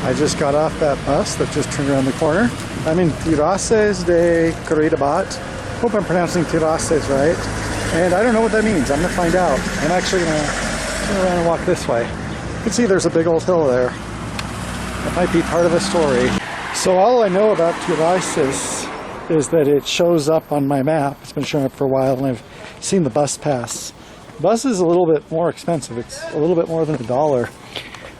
I just got off that bus that just turned around the corner. I'm in Tirrases de Curridabat. Hope I'm pronouncing Tirrases right. And I don't know what that means. I'm going to find out. I'm actually going to turn around and walk this way. You can see there's a big old hill there. That might be part of the story. So all I know about Tirrases is that it shows up on my map. It's been showing up for a while, and I've seen the bus pass. The bus is a little bit more expensive. It's a little bit more than $1.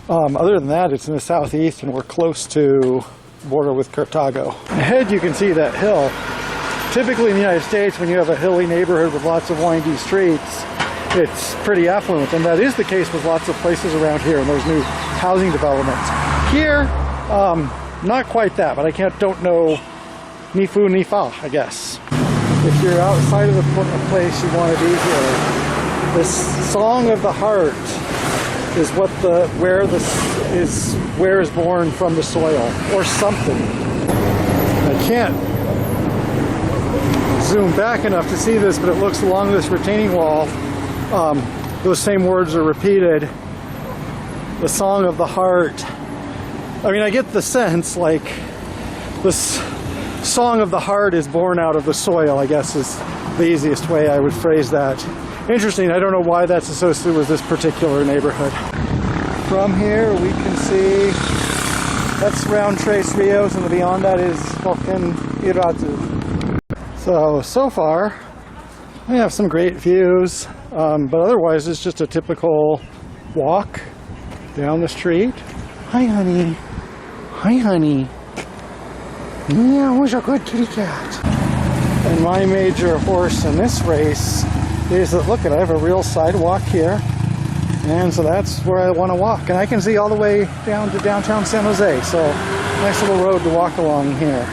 Other than that, it's in the southeast, and we're close to the border with Cartago. Ahead you can see that hill. Typically in the United States, when you have a hilly neighborhood with lots of windy streets, it's pretty affluent, and that is the case with lots of places around here, and there's new housing developments. Here, not quite that, but I don't know ni fu ni fa, I guess. If you're outside of the place you want to be here, this song of the heart is where is born from the soil, or something. I can't zoom back enough to see this, but it looks along this retaining wall. Those same words are repeated. The song of the heart. I mean, I get the sense like this song of the heart is born out of the soil, I guess is the easiest way I would phrase that. Interesting, I don't know why that's associated with this particular neighborhood. From here we can see that's Round Tres Rios, and beyond that is fucking Tirrases. So far we have some great views, but otherwise it's just a typical walk down the street. Hi honey. Hi honey. Yeah, who's a good kitty cat? And my major horse in this race is that, look, I have a real sidewalk here, and so that's where I want to walk. And I can see all the way down to downtown San Jose, so nice little road to walk along here.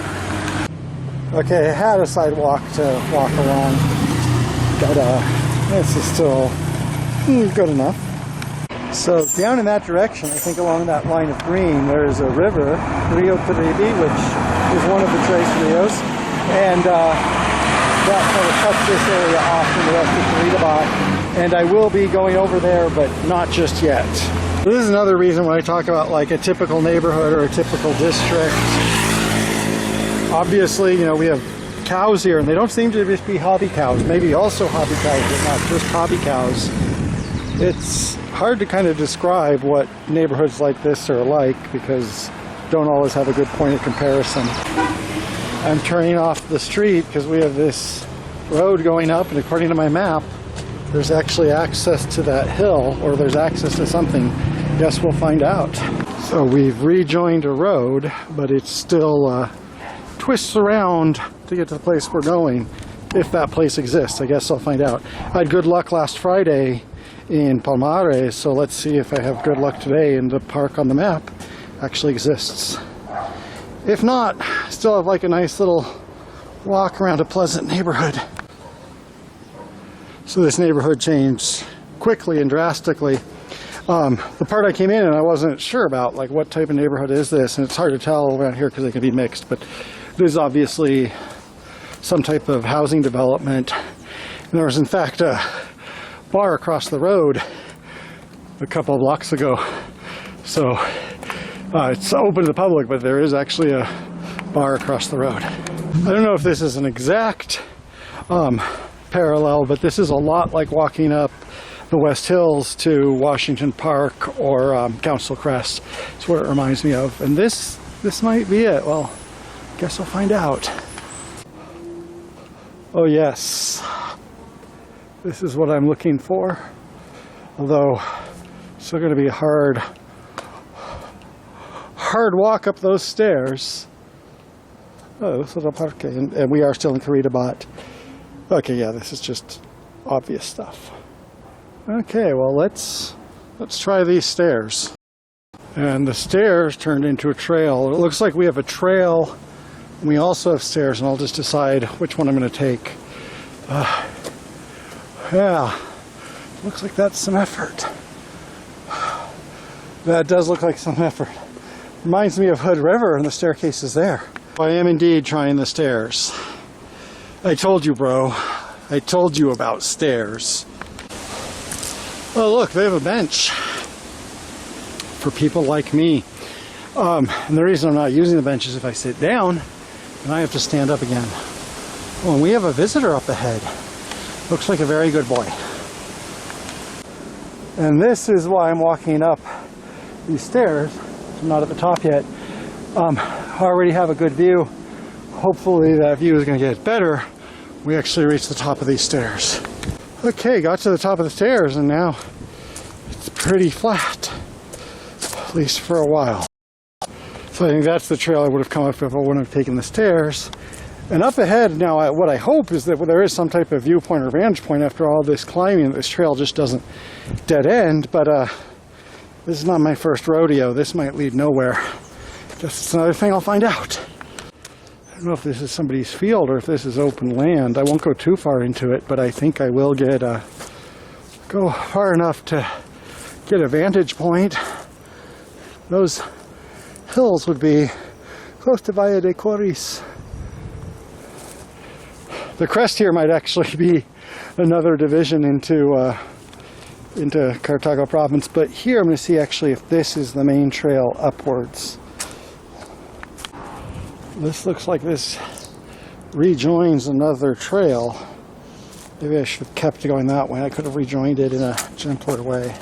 Okay, I had a sidewalk to walk along, but this is still good enough. So down in that direction, I think along that line of green, there's a river, Rio Tirrabi, which is one of the Tres Rios, and that kind of cuts this area off from the rest of Curridabat, and I will be going over there, but not just yet. This is another reason when I talk about like a typical neighborhood or a typical district. Obviously, you know, we have cows here, and they don't seem to just be hobby cows. Maybe also hobby cows, but not just hobby cows. It's hard to kind of describe what neighborhoods like this are like because don't always have a good point of comparison. I'm turning off the street because we have this road going up, and according to my map, there's actually access to that hill, or there's access to something. Guess we'll find out. So we've rejoined a road, but it still twists around to get to the place we're going, if that place exists. I guess I'll find out. I had good luck last Friday in Palmares, so let's see if I have good luck today and the park on the map actually exists. If not, still have like a nice little walk around a pleasant neighborhood. So this neighborhood changed quickly and drastically. The part I came in and I wasn't sure about, like, what type of neighborhood is this, and it's hard to tell around here because they can be mixed, but there's obviously some type of housing development. And there was in fact a bar across the road a couple of blocks ago, so it's open to the public, but there is actually a bar across the road. I don't know if this is an exact parallel, but this is a lot like walking up the West Hills to Washington Park or Council Crest. That's what it reminds me of, and this might be it. Well, guess we'll find out. Oh yes, this is what I'm looking for, although it's still going to be a hard walk up those stairs. Oh, this is a parque, and we are still in Curridabat. Okay, yeah, this is just obvious stuff. Okay, well let's try these stairs. And the stairs turned into a trail. It looks like we have a trail, and we also have stairs, and I'll just decide which one I'm going to take. Yeah, looks like that's some effort. That does look like some effort. Reminds me of Hood River, and the staircase is there. I am indeed trying the stairs. I told you, bro. I told you about stairs. Oh, look, they have a bench for people like me. And the reason I'm not using the bench is if I sit down, then I have to stand up again. Oh, and we have a visitor up ahead. Looks like a very good boy. And this is why I'm walking up these stairs. I'm not at the top yet. I already have a good view. Hopefully that view is going to get better. We actually reached the top of these stairs. Okay, got to the top of the stairs and now it's pretty flat, at least for a while. So I think that's the trail I would have come up if I wouldn't have taken the stairs. And up ahead now, what I hope is that there is some type of viewpoint or vantage point after all this climbing. This trail just doesn't dead end, but this is not my first rodeo. This might lead nowhere. That's another thing I'll find out. I don't know if this is somebody's field or if this is open land. I won't go too far into it, but I think I will go far enough to get a vantage point. Those hills would be close to Valle de Coris. The crest here might actually be another division into Cartago province, but here I'm going to see actually if this is the main trail upwards. This looks like this rejoins another trail. Maybe I should have kept going that way. I could have rejoined it in a gentler way.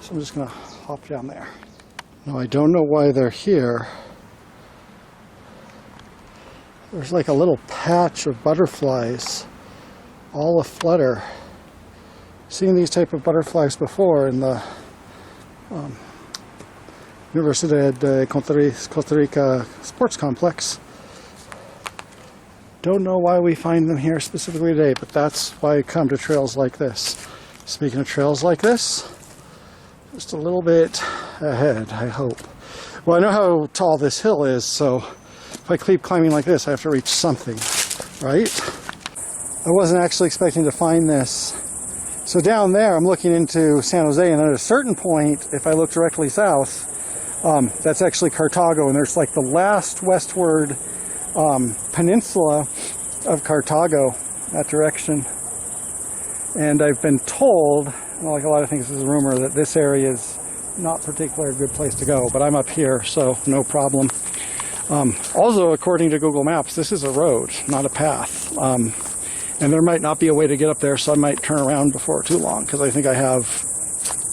So I'm just going to hop down there. Now I don't know why they're here. There's like a little patch of butterflies, all aflutter. Seen these type of butterflies before in the Universidad de Costa Rica sports complex. Don't know why we find them here specifically today, but that's why I come to trails like this. Speaking of trails like this, just a little bit ahead, I hope. Well, I know how tall this hill is, so if I keep climbing like this, I have to reach something, right? I wasn't actually expecting to find this. So down there, I'm looking into San Jose, and then at a certain point, if I look directly south, that's actually Cartago, and there's like the last westward peninsula of Cartago, that direction. And I've been told, like a lot of things, this is a rumor, that this area is not particularly a good place to go, but I'm up here, so no problem. Also, according to Google Maps, this is a road, not a path. And there might not be a way to get up there, so I might turn around before too long, because I think I have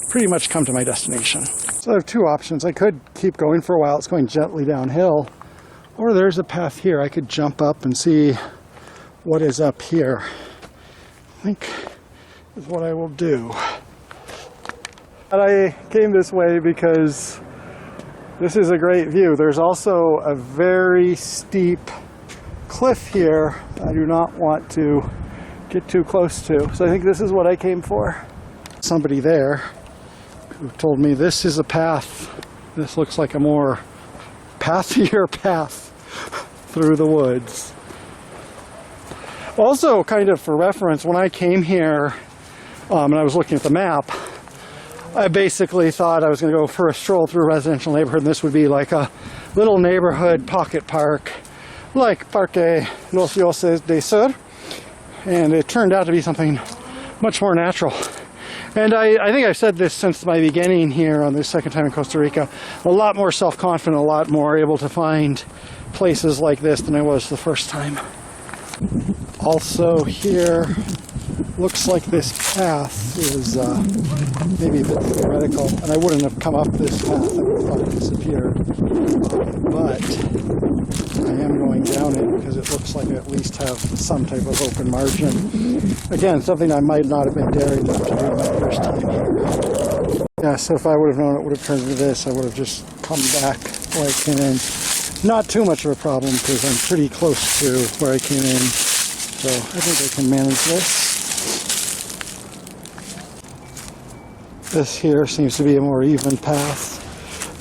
pretty much come to my destination. So I have two options. I could keep going for a while. It's going gently downhill. Or there's a path here. I could jump up and see what is up here. I think is what I will do. And I came this way because this is a great view. There's also a very steep cliff here I do not want to get too close to. So I think this is what I came for. Somebody there who told me this is a path. This looks like a more pathier path through the woods. Also, kind of for reference, when I came here and I was looking at the map, I basically thought I was going to go for a stroll through a residential neighborhood, and this would be like a little neighborhood pocket park, like Parque Los Tirrases de Sur, and it turned out to be something much more natural. And I think I've said this since my beginning here on this second time in Costa Rica, a lot more self-confident, a lot more able to find places like this than I was the first time. Also here, looks like this path is maybe a bit theoretical, and I wouldn't have come up this path, I would have probably disappeared. But I am going down it because it looks like I at least have some type of open margin. Again, something I might not have been daring enough to do my first time here. Yeah, so if I would have known it would have turned into this, I would have just come back where I came in. Not too much of a problem because I'm pretty close to where I came in, so I think I can manage this. This here seems to be a more even path.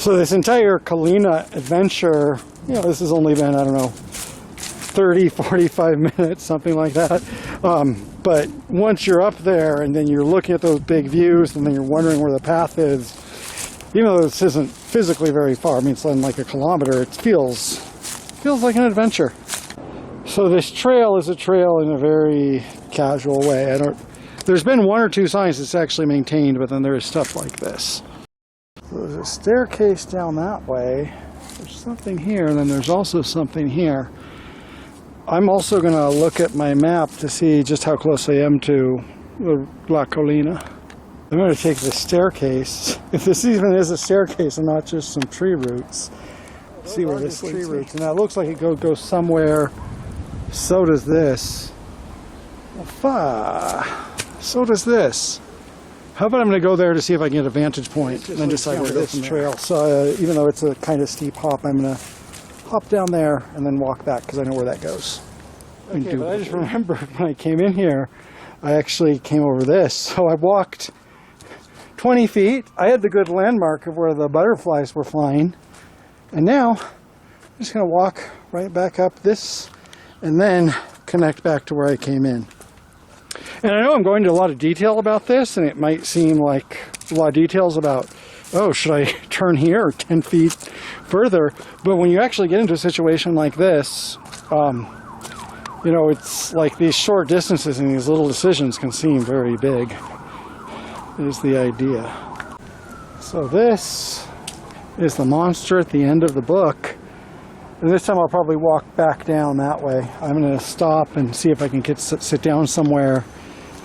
So this entire Colina adventure, you know, this has only been, I don't know, 30, 45 minutes, something like that. But once you're up there and then you're looking at those big views and then you're wondering where the path is, even though this isn't physically very far, I mean, it's like a kilometer, it feels like an adventure. So this trail is a trail in a very casual way. There's been one or two signs that's actually maintained, but then there is stuff like this. So there's a staircase down that way. There's something here, and then there's also something here. I'm also going to look at my map to see just how close I am to La Colina. I'm going to take the staircase, if this even is a staircase and not just some tree roots. See where this tree roots, and that looks like it goes somewhere. So does this. So does this. How about I'm going to go there to see if I can get a vantage point and then decide where to go from this trail. So even though it's a kind of steep hop, I'm going to hop down there and then walk back because I know where that goes. Okay, but I just remembered when I came in here, I actually came over this. So I walked 20 feet. I had the good landmark of where the butterflies were flying. And now I'm just going to walk right back up this and then connect back to where I came in. And I know I'm going into a lot of detail about this, and it might seem like a lot of details about, oh, should I turn here or 10 feet further? But when you actually get into a situation like this, you know, it's like these short distances and these little decisions can seem very big, is the idea. So this is the monster at the end of the book. And this time I'll probably walk back down that way. I'm going to stop and see if I can sit down somewhere,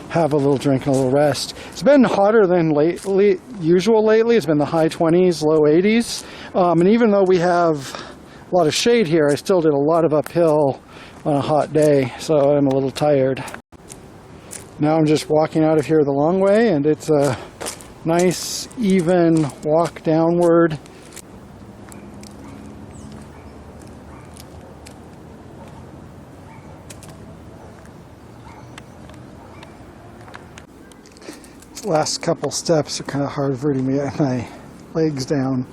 have a little drink and a little rest. It's been hotter than usual lately. It's been the high 20s, low 80s. And even though we have a lot of shade here, I still did a lot of uphill on a hot day, so I'm a little tired. Now I'm just walking out of here the long way, and it's a nice, even walk downward. Last couple steps are kind of hard for me to get my legs down.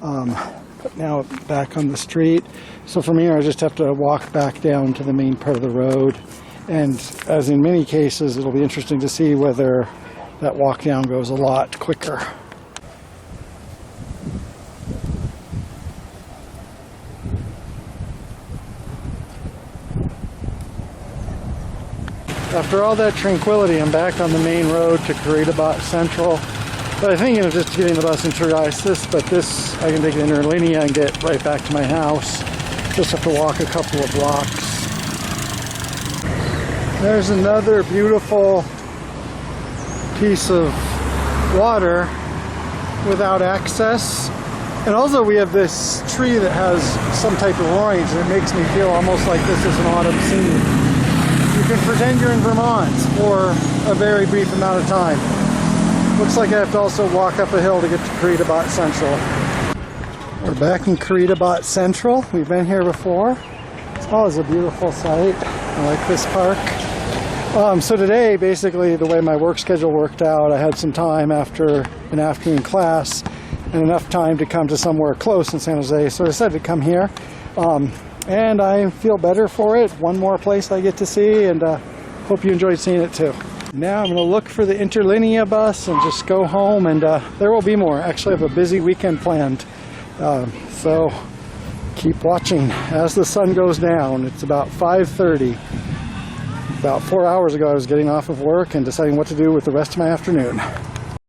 But now back on the street. So from here I just have to walk back down to the main part of the road. And as in many cases, it'll be interesting to see whether that walk down goes a lot quicker. After all that tranquility, I'm back on the main road to Curridabat Central. But I think of just getting the bus in Tirrases, but this I can take an interlinear and get right back to my house. Just have to walk a couple of blocks. There's another beautiful piece of water without access. And also we have this tree that has some type of orange, and it makes me feel almost like this is an autumn scene. You can pretend you're in Vermont for a very brief amount of time. Looks like I have to also walk up a hill to get to Curridabat Central. We're back in Curridabat Central. We've been here before. It's always a beautiful sight. I like this park. So today, basically, the way my work schedule worked out, I had some time after an afternoon class and enough time to come to somewhere close in San Jose. So I decided to come here. And I feel better for it. One more place I get to see, and hope you enjoyed seeing it too. Now I'm going to look for the Interlinea bus and just go home, and there will be more. Actually, I have a busy weekend planned. So keep watching as the sun goes down. It's about 5:30. About 4 hours ago I was getting off of work and deciding what to do with the rest of my afternoon.